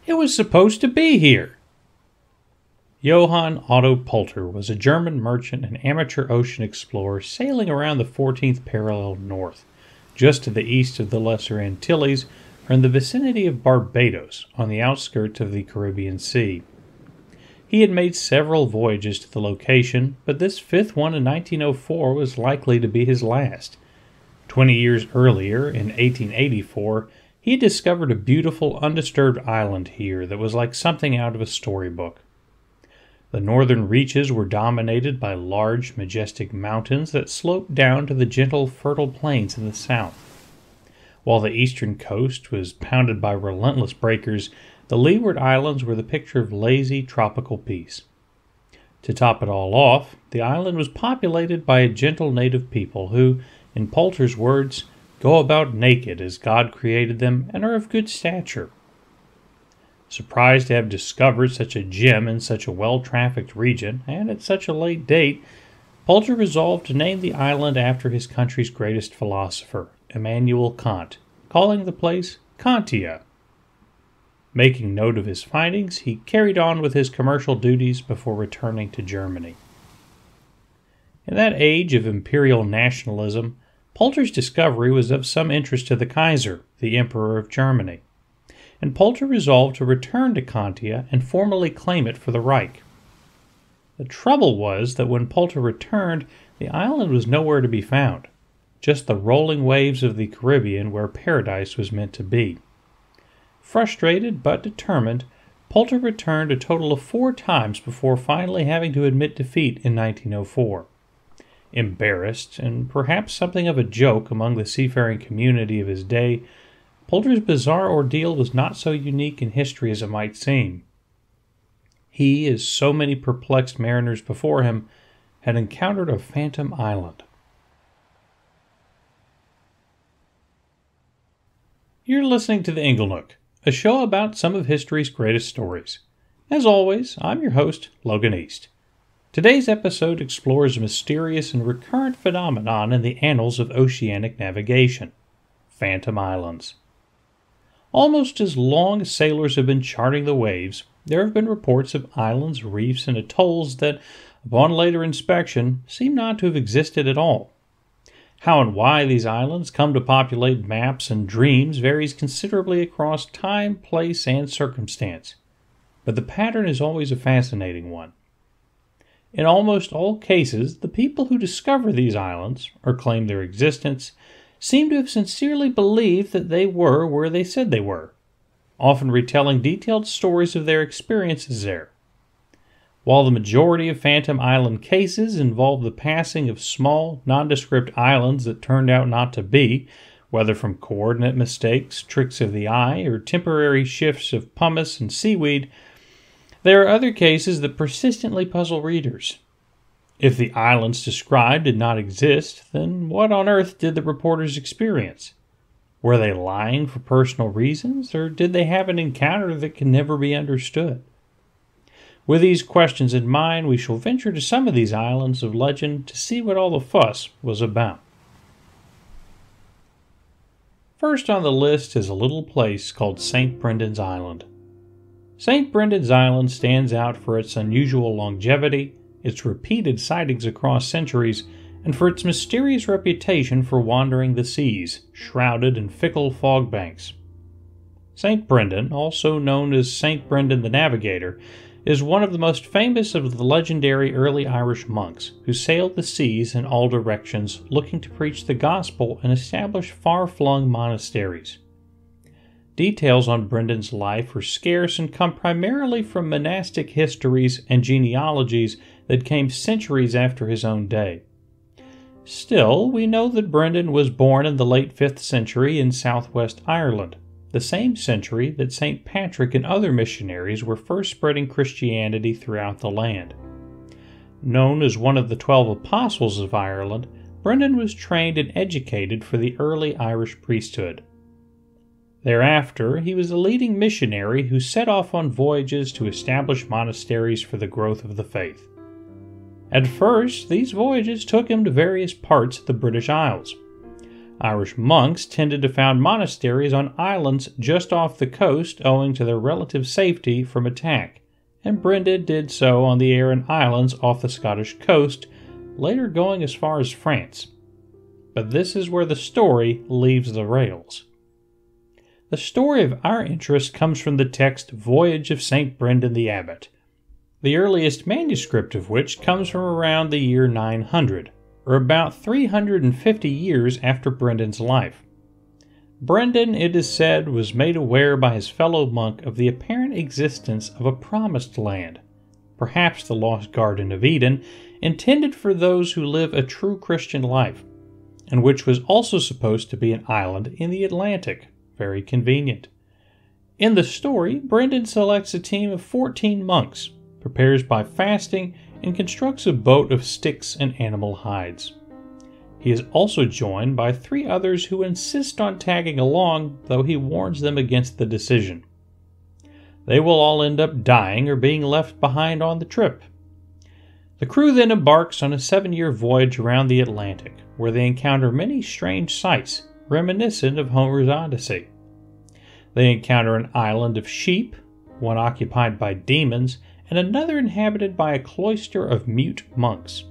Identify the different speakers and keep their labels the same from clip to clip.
Speaker 1: It was supposed to be here. Johann Otto Poulter was a German merchant and amateur ocean explorer sailing around the 14th parallel north, just to the east of the Lesser Antilles, or in the vicinity of Barbados, on the outskirts of the Caribbean Sea. He had made several voyages to the location, but this fifth one in 1904 was likely to be his last. 20 years earlier, in 1884, he had discovered a beautiful, undisturbed island here that was like something out of a storybook. The northern reaches were dominated by large, majestic mountains that sloped down to the gentle, fertile plains in the south. While the eastern coast was pounded by relentless breakers, the leeward islands were the picture of lazy, tropical peace. To top it all off, the island was populated by a gentle native people who, in Poulter's words, go about naked as God created them and are of good stature. Surprised to have discovered such a gem in such a well-trafficked region, and at such a late date, Poulter resolved to name the island after his country's greatest philosopher, Immanuel Kant, calling the place Kantia. Making note of his findings, he carried on with his commercial duties before returning to Germany. In that age of imperial nationalism, Poulter's discovery was of some interest to the Kaiser, the Emperor of Germany, and Poulter resolved to return to Kantia and formally claim it for the Reich. The trouble was that when Poulter returned, the island was nowhere to be found, just the rolling waves of the Caribbean where paradise was meant to be. Frustrated but determined, Poulter returned a total of 4 times before finally having to admit defeat in 1904. Embarrassed, and perhaps something of a joke among the seafaring community of his day, Poulter's bizarre ordeal was not so unique in history as it might seem. He, as so many perplexed mariners before him, had encountered a phantom island. You're listening to The Inglenook, a show about some of history's greatest stories. As always, I'm your host, Logan East. Today's episode explores a mysterious and recurrent phenomenon in the annals of oceanic navigation: phantom islands. Almost as long as sailors have been charting the waves, there have been reports of islands, reefs, and atolls that, upon later inspection, seem not to have existed at all. How and why these islands come to populate maps and dreams varies considerably across time, place, and circumstance, but the pattern is always a fascinating one. In almost all cases, the people who discover these islands, or claim their existence, seem to have sincerely believed that they were where they said they were, often retelling detailed stories of their experiences there. While the majority of Phantom Island cases involve the passing of small, nondescript islands that turned out not to be, whether from coordinate mistakes, tricks of the eye, or temporary shifts of pumice and seaweed, there are other cases that persistently puzzle readers. If the islands described did not exist, then what on earth did the reporters experience? Were they lying for personal reasons, or did they have an encounter that can never be understood? With these questions in mind, we shall venture to some of these islands of legend to see what all the fuss was about. First on the list is a little place called St. Brendan's Island. St. Brendan's Island stands out for its unusual longevity, its repeated sightings across centuries, and for its mysterious reputation for wandering the seas, shrouded in fickle fog banks. St. Brendan, also known as St. Brendan the Navigator, is one of the most famous of the legendary early Irish monks who sailed the seas in all directions looking to preach the gospel and establish far-flung monasteries. Details on Brendan's life are scarce and come primarily from monastic histories and genealogies that came centuries after his own day. Still, we know that Brendan was born in the late 5th century in southwest Ireland, the same century that St. Patrick and other missionaries were first spreading Christianity throughout the land. Known as one of the 12 apostles of Ireland, Brendan was trained and educated for the early Irish priesthood. Thereafter, he was a leading missionary who set off on voyages to establish monasteries for the growth of the faith. At first, these voyages took him to various parts of the British Isles. Irish monks tended to found monasteries on islands just off the coast owing to their relative safety from attack, and Brendan did so on the Aran Islands off the Scottish coast, later going as far as France. But this is where the story leaves the rails. The story of our interest comes from the text Voyage of St. Brendan the Abbot, the earliest manuscript of which comes from around the year 900, or about 350 years after Brendan's life. Brendan, it is said, was made aware by his fellow monk of the apparent existence of a promised land, perhaps the lost Garden of Eden, intended for those who live a true Christian life, and which was also supposed to be an island in the Atlantic. Very convenient. In the story, Brendan selects a team of 14 monks, prepares by fasting, and constructs a boat of sticks and animal hides. He is also joined by 3 others who insist on tagging along, though he warns them against the decision. They will all end up dying or being left behind on the trip. The crew then embarks on a 7-year voyage around the Atlantic, where they encounter many strange sights, reminiscent of Homer's Odyssey. They encounter an island of sheep, one occupied by demons, and another inhabited by a cloister of mute monks.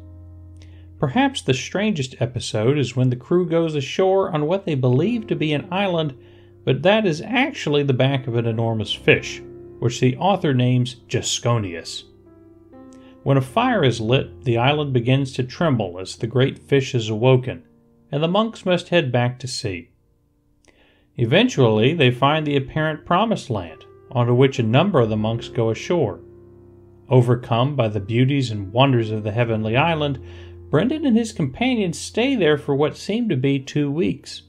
Speaker 1: Perhaps the strangest episode is when the crew goes ashore on what they believe to be an island, but that is actually the back of an enormous fish, which the author names Jasconius. When a fire is lit, the island begins to tremble as the great fish is awoken, and the monks must head back to sea. Eventually, they find the apparent promised land, onto which a number of the monks go ashore. Overcome by the beauties and wonders of the heavenly island, Brendan and his companions stay there for what seem to be 2 weeks,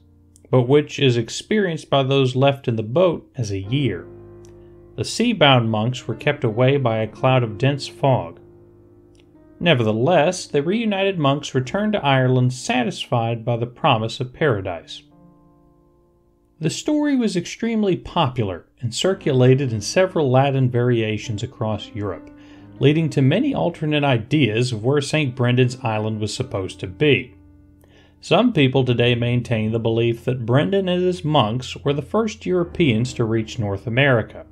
Speaker 1: but which is experienced by those left in the boat as a year. The sea-bound monks were kept away by a cloud of dense fog. Nevertheless, the reunited monks returned to Ireland satisfied by the promise of paradise. The story was extremely popular and circulated in several Latin variations across Europe, leading to many alternate ideas of where St. Brendan's Island was supposed to be. Some people today maintain the belief that Brendan and his monks were the first Europeans to reach North America.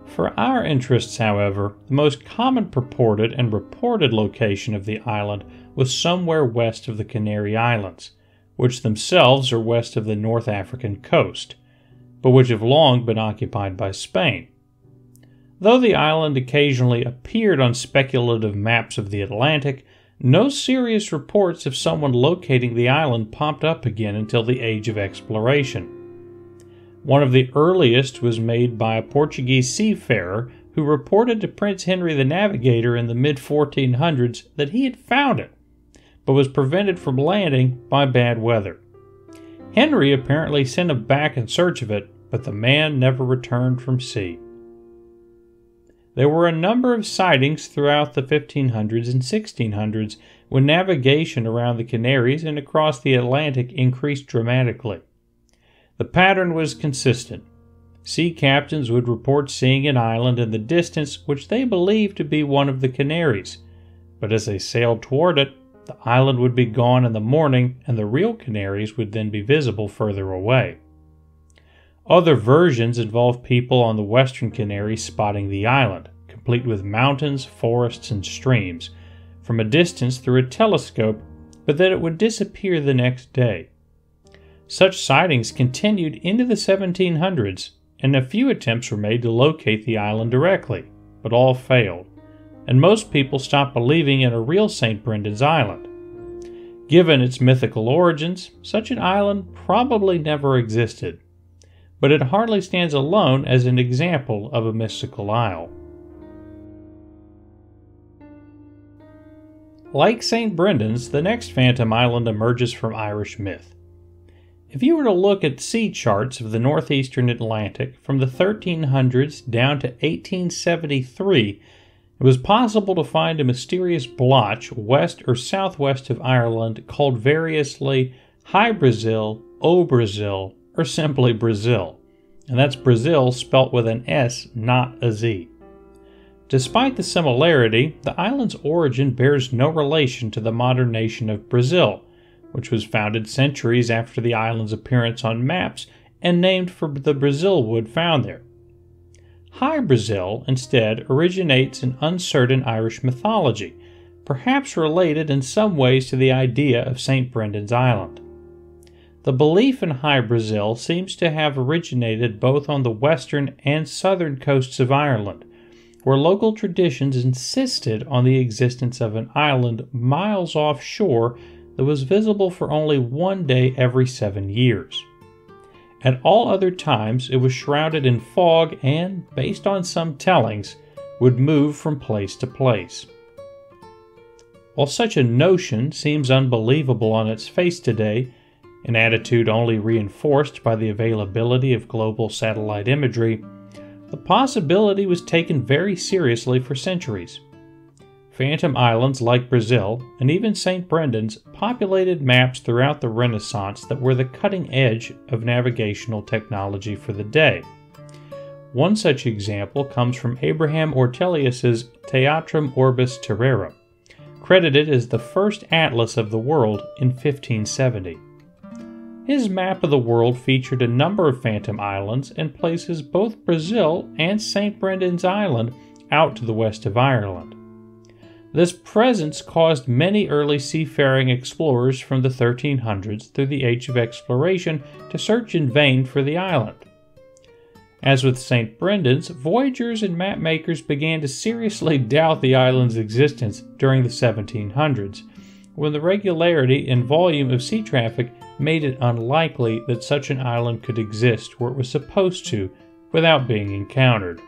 Speaker 1: For our interests, however, the most common purported and reported location of the island was somewhere west of the Canary Islands, which themselves are west of the North African coast, but which have long been occupied by Spain. Though the island occasionally appeared on speculative maps of the Atlantic, no serious reports of someone locating the island popped up again until the Age of Exploration. One of the earliest was made by a Portuguese seafarer who reported to Prince Henry the Navigator in the mid-1400s that he had found it, but was prevented from landing by bad weather. Henry apparently sent him back in search of it, but the man never returned from sea. There were a number of sightings throughout the 1500s and 1600s when navigation around the Canaries and across the Atlantic increased dramatically. The pattern was consistent. Sea captains would report seeing an island in the distance which they believed to be one of the Canaries, but as they sailed toward it, the island would be gone in the morning and the real Canaries would then be visible further away. Other versions involve people on the Western Canary spotting the island, complete with mountains, forests, and streams, from a distance through a telescope, but that it would disappear the next day. Such sightings continued into the 1700s, and a few attempts were made to locate the island directly, but all failed, and most people stopped believing in a real St. Brendan's Island. Given its mythical origins, such an island probably never existed, but it hardly stands alone as an example of a mystical isle. Like St. Brendan's, the next phantom island emerges from Irish myth. If you were to look at sea charts of the northeastern Atlantic from the 1300s down to 1873, it was possible to find a mysterious blotch west or southwest of Ireland called variously High Brazil, O Brazil, or simply Brazil, and that's Brazil spelt with an S, not a Z. Despite the similarity, the island's origin bears no relation to the modern nation of Brazil, which was founded centuries after the island's appearance on maps and named for the Brazil wood found there. High Brazil, instead, originates in uncertain Irish mythology, perhaps related in some ways to the idea of St. Brendan's Island. The belief in High Brazil seems to have originated both on the western and southern coasts of Ireland, where local traditions insisted on the existence of an island miles offshore that was visible for only one day every 7 years. At all other times, it was shrouded in fog and, based on some tellings, would move from place to place. While such a notion seems unbelievable on its face today, an attitude only reinforced by the availability of global satellite imagery, the possibility was taken very seriously for centuries. Phantom islands like Brazil, and even St. Brendan's, populated maps throughout the Renaissance that were the cutting edge of navigational technology for the day. One such example comes from Abraham Ortelius's Theatrum Orbis Terrarum, credited as the first atlas of the world in 1570. His map of the world featured a number of phantom islands and places both Brazil and St. Brendan's Island out to the west of Ireland. This presence caused many early seafaring explorers from the 1300s through the Age of Exploration to search in vain for the island. As with St. Brendan's, voyagers and mapmakers began to seriously doubt the island's existence during the 1700s, when the regularity and volume of sea traffic made it unlikely that such an island could exist where it was supposed to without being encountered.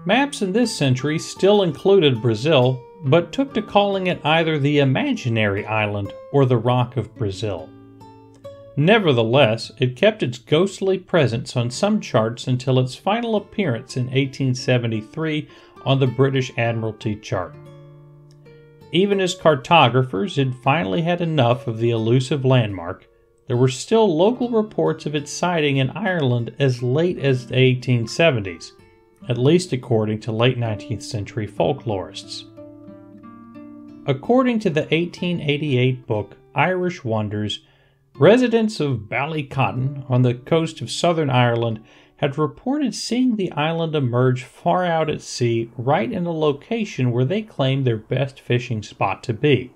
Speaker 1: Maps in this century still included Brazil, but took to calling it either the imaginary island or the Rock of Brazil. Nevertheless, it kept its ghostly presence on some charts until its final appearance in 1873 on the British Admiralty chart. Even as cartographers had finally had enough of the elusive landmark, there were still local reports of its sighting in Ireland as late as the 1870s, at least according to late 19th century folklorists. According to the 1888 book Irish Wonders, residents of Ballycotton on the coast of southern Ireland had reported seeing the island emerge far out at sea right in a location where they claimed their best fishing spot to be.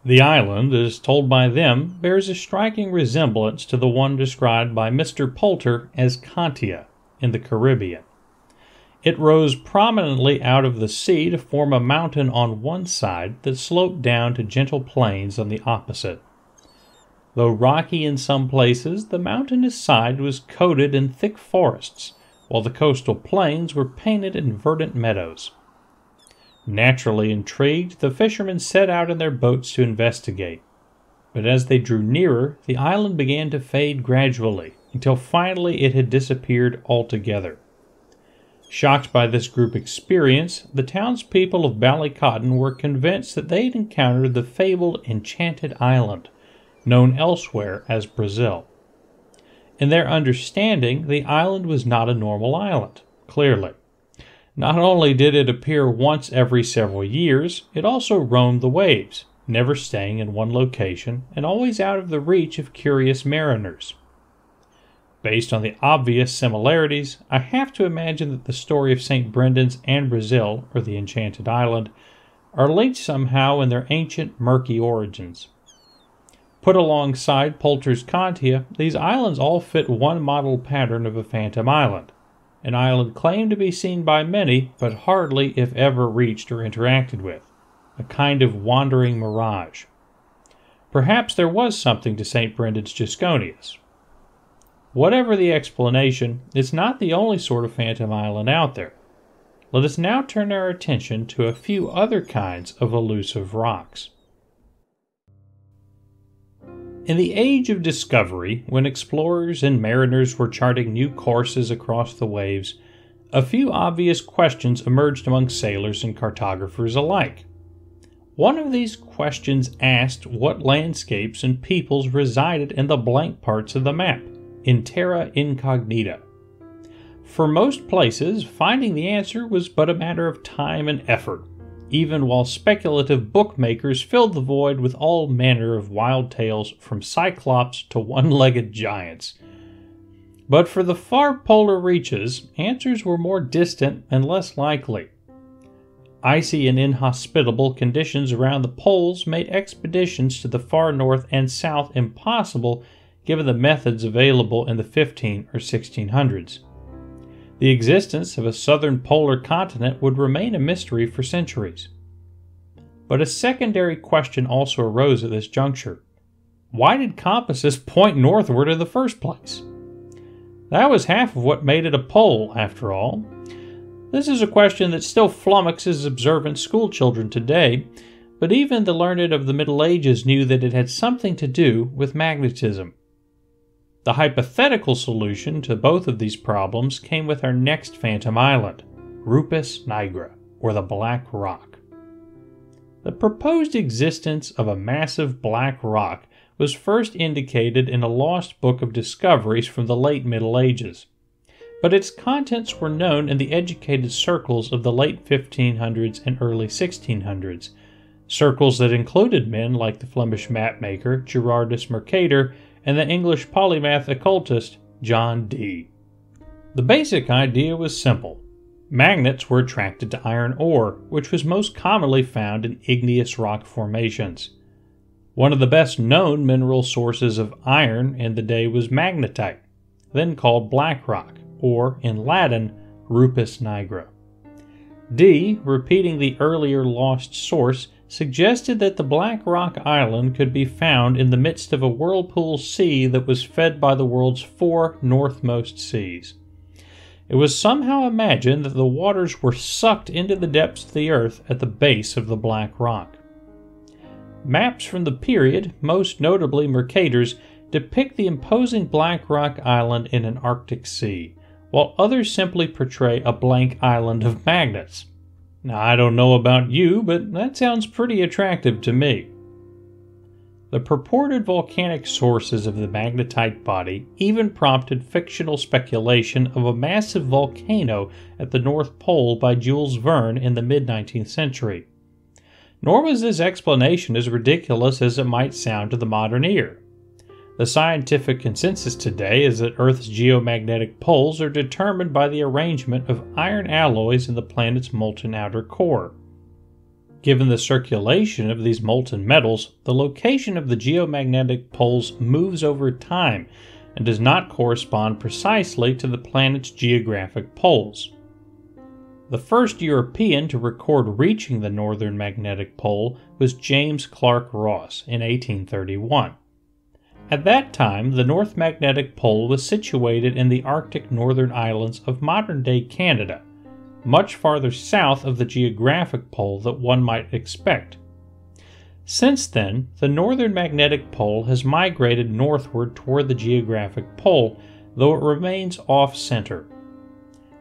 Speaker 1: The island, as told by them, bears a striking resemblance to the one described by Mr. Poulter as Cantia in the Caribbean. It rose prominently out of the sea to form a mountain on one side that sloped down to gentle plains on the opposite. Though rocky in some places, the mountainous side was coated in thick forests, while the coastal plains were painted in verdant meadows. Naturally intrigued, the fishermen set out in their boats to investigate. But as they drew nearer, the island began to fade gradually, until finally it had disappeared altogether. Shocked by this group experience, the townspeople of Ballycotton were convinced that they had encountered the fabled enchanted island, known elsewhere as Brazil. In their understanding, the island was not a normal island, clearly. Not only did it appear once every several years, it also roamed the waves, never staying in one location and always out of the reach of curious mariners. Based on the obvious similarities, I have to imagine that the story of St. Brendan's and Brazil, or the Enchanted Island, are linked somehow in their ancient, murky origins. Put alongside Poulter's Cantia, these islands all fit one model pattern of a phantom island, an island claimed to be seen by many, but hardly if ever reached or interacted with, a kind of wandering mirage. Perhaps there was something to St. Brendan's Gisconius. Whatever the explanation, it's not the only sort of phantom island out there. Let us now turn our attention to a few other kinds of elusive rocks. In the age of discovery, when explorers and mariners were charting new courses across the waves, a few obvious questions emerged among sailors and cartographers alike. One of these questions asked what landscapes and peoples resided in the blank parts of the map, in terra incognita. For most places, finding the answer was but a matter of time and effort. even while speculative bookmakers filled the void with all manner of wild tales from cyclops to one-legged giants. But for the far polar reaches, answers were more distant and less likely. Icy and inhospitable conditions around the poles made expeditions to the far north and south impossible given the methods available in the 15 or 1600s. The existence of a southern polar continent would remain a mystery for centuries. But a secondary question also arose at this juncture. Why did compasses point northward in the first place? That was half of what made it a pole, after all. This is a question that still flummoxes observant schoolchildren today, but even the learned of the Middle Ages knew that it had something to do with magnetism. The hypothetical solution to both of these problems came with our next phantom island, Rupes Nigra, or the Black Rock. The proposed existence of a massive black rock was first indicated in a lost book of discoveries from the late Middle Ages, but its contents were known in the educated circles of the late 1500s and early 1600s, circles that included men like the Flemish mapmaker Gerardus Mercator and the English polymath occultist John Dee. The basic idea was simple. Magnets were attracted to iron ore, which was most commonly found in igneous rock formations. One of the best known mineral sources of iron in the day was magnetite, then called black rock, or in Latin, Rupes Nigra. Dee, repeating the earlier lost source, suggested that the Black Rock Island could be found in the midst of a whirlpool sea that was fed by the world's 4 northmost seas. It was somehow imagined that the waters were sucked into the depths of the earth at the base of the Black Rock. Maps from the period, most notably Mercator's, depict the imposing Black Rock Island in an Arctic sea, while others simply portray a blank island of magnets. Now, I don't know about you, but that sounds pretty attractive to me. The purported volcanic sources of the magnetite body even prompted fictional speculation of a massive volcano at the North Pole by Jules Verne in the mid-19th century. Nor was this explanation as ridiculous as it might sound to the modern ear. The scientific consensus today is that Earth's geomagnetic poles are determined by the arrangement of iron alloys in the planet's molten outer core. Given the circulation of these molten metals, the location of the geomagnetic poles moves over time and does not correspond precisely to the planet's geographic poles. The first European to record reaching the northern magnetic pole was James Clark Ross in 1831. At that time, the North Magnetic Pole was situated in the Arctic northern islands of modern-day Canada, much farther south of the geographic pole than one might expect. Since then, the northern magnetic pole has migrated northward toward the geographic pole, though it remains off-center.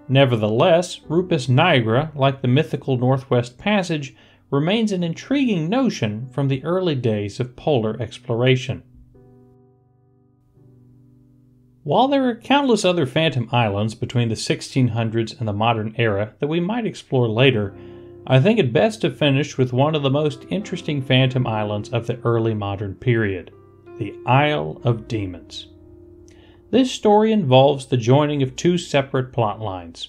Speaker 1: Nevertheless, Rupes Nigra, like the mythical Northwest Passage, remains an intriguing notion from the early days of polar exploration. While there are countless other phantom islands between the 1600s and the modern era that we might explore later, I think it best to finish with one of the most interesting phantom islands of the early modern period, the Isle of Demons. This story involves the joining of 2 separate plot lines.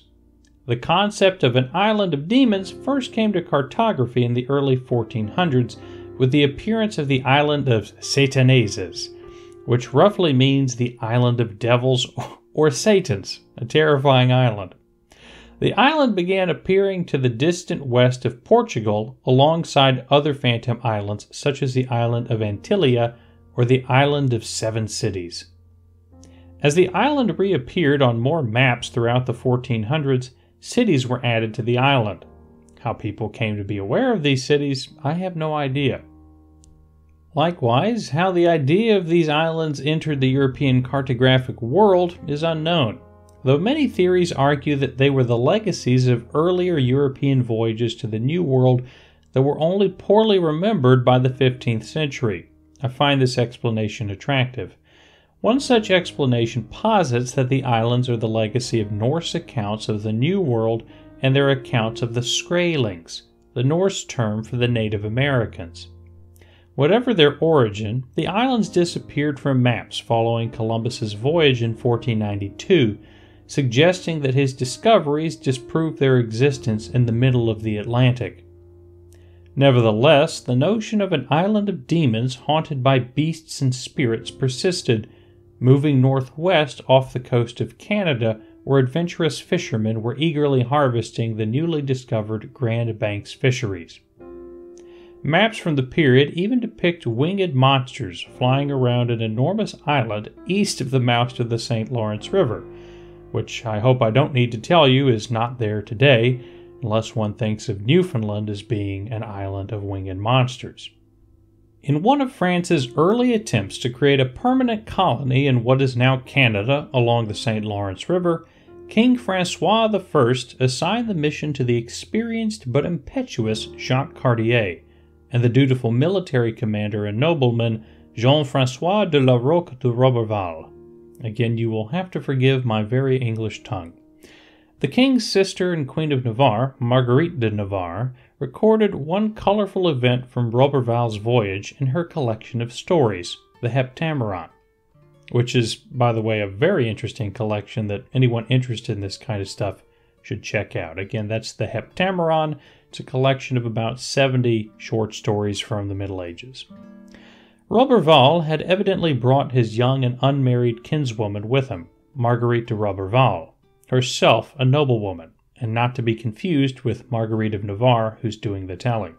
Speaker 1: The concept of an island of demons first came to cartography in the early 1400s with the appearance of the island of Sataneses, which roughly means the island of devils or Satans, a terrifying island. The island began appearing to the distant west of Portugal alongside other phantom islands such as the island of Antilia or the island of 7 cities. As the island reappeared on more maps throughout the 1400s, cities were added to the island. How people came to be aware of these cities, I have no idea. Likewise, how the idea of these islands entered the European cartographic world is unknown, though many theories argue that they were the legacies of earlier European voyages to the New World that were only poorly remembered by the 15th century. I find this explanation attractive. One such explanation posits that the islands are the legacy of Norse accounts of the New World and their accounts of the Skraelings, the Norse term for the Native Americans. Whatever their origin, the islands disappeared from maps following Columbus's voyage in 1492, suggesting that his discoveries disproved their existence in the middle of the Atlantic. Nevertheless, the notion of an island of demons haunted by beasts and spirits persisted, moving northwest off the coast of Canada, where adventurous fishermen were eagerly harvesting the newly discovered Grand Banks fisheries. Maps from the period even depict winged monsters flying around an enormous island east of the mouth of the St. Lawrence River, which I hope I don't need to tell you is not there today, unless one thinks of Newfoundland as being an island of winged monsters. In one of France's early attempts to create a permanent colony in what is now Canada along the St. Lawrence River, King François I assigned the mission to the experienced but impetuous Jacques Cartier and the dutiful military commander and nobleman Jean-François de la Roque de Roberval. Again, you will have to forgive my very English tongue. The king's sister and Queen of Navarre, Marguerite de Navarre, recorded one colorful event from Roberval's voyage in her collection of stories, the Heptameron, which is, by the way, a very interesting collection that anyone interested in this kind of stuff should check out. Again, that's the Heptameron. It's a collection of about 70 short stories from the Middle Ages. Roberval had evidently brought his young and unmarried kinswoman with him, Marguerite de Roberval, herself a noblewoman, and not to be confused with Marguerite of Navarre, who's doing the telling.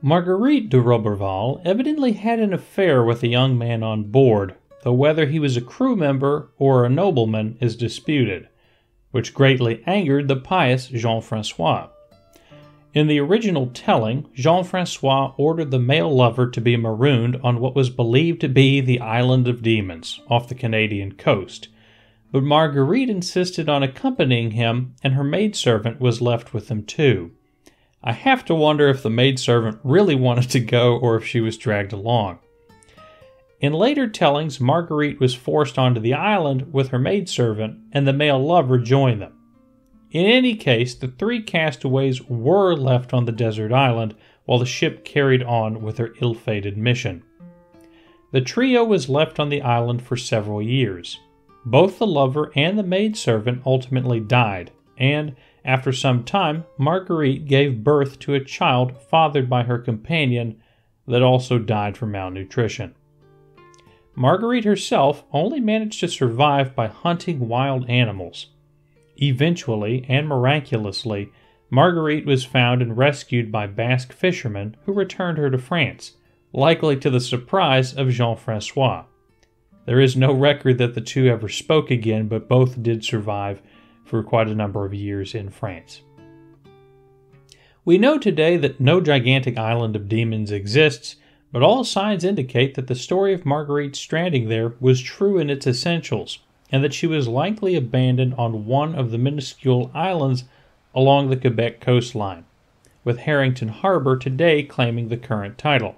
Speaker 1: Marguerite de Roberval evidently had an affair with a young man on board, though whether he was a crew member or a nobleman is disputed, which greatly angered the pious Jean-François. In the original telling, Jean-François ordered the male lover to be marooned on what was believed to be the Island of Demons off the Canadian coast, but Marguerite insisted on accompanying him, and her maidservant was left with them too. I have to wonder if the maidservant really wanted to go or if she was dragged along. In later tellings, Marguerite was forced onto the island with her maidservant, and the male lover joined them. In any case, the three castaways were left on the desert island while the ship carried on with her ill-fated mission. The trio was left on the island for several years. Both the lover and the maidservant ultimately died, and, after some time, Marguerite gave birth to a child fathered by her companion that also died from malnutrition. Marguerite herself only managed to survive by hunting wild animals. Eventually, and miraculously, Marguerite was found and rescued by Basque fishermen who returned her to France, likely to the surprise of Jean-François. There is no record that the two ever spoke again, but both did survive for quite a number of years in France. We know today that no gigantic island of demons exists, but all signs indicate that the story of Marguerite's stranding there was true in its essentials, and that she was likely abandoned on one of the minuscule islands along the Quebec coastline, with Harrington Harbor today claiming the current title.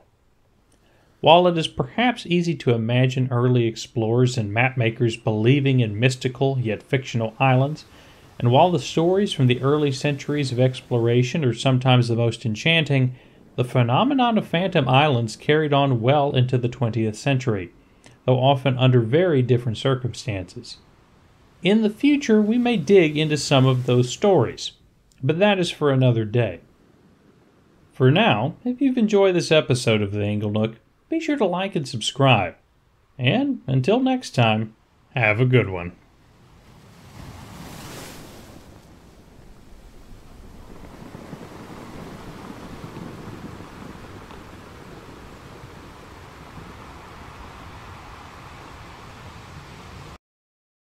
Speaker 1: While it is perhaps easy to imagine early explorers and mapmakers believing in mystical yet fictional islands, and while the stories from the early centuries of exploration are sometimes the most enchanting, the phenomenon of phantom islands carried on well into the 20th century, though often under very different circumstances. In the future, we may dig into some of those stories, but that is for another day. For now, if you've enjoyed this episode of The Angle Nook, be sure to like and subscribe. And until next time, have a good one.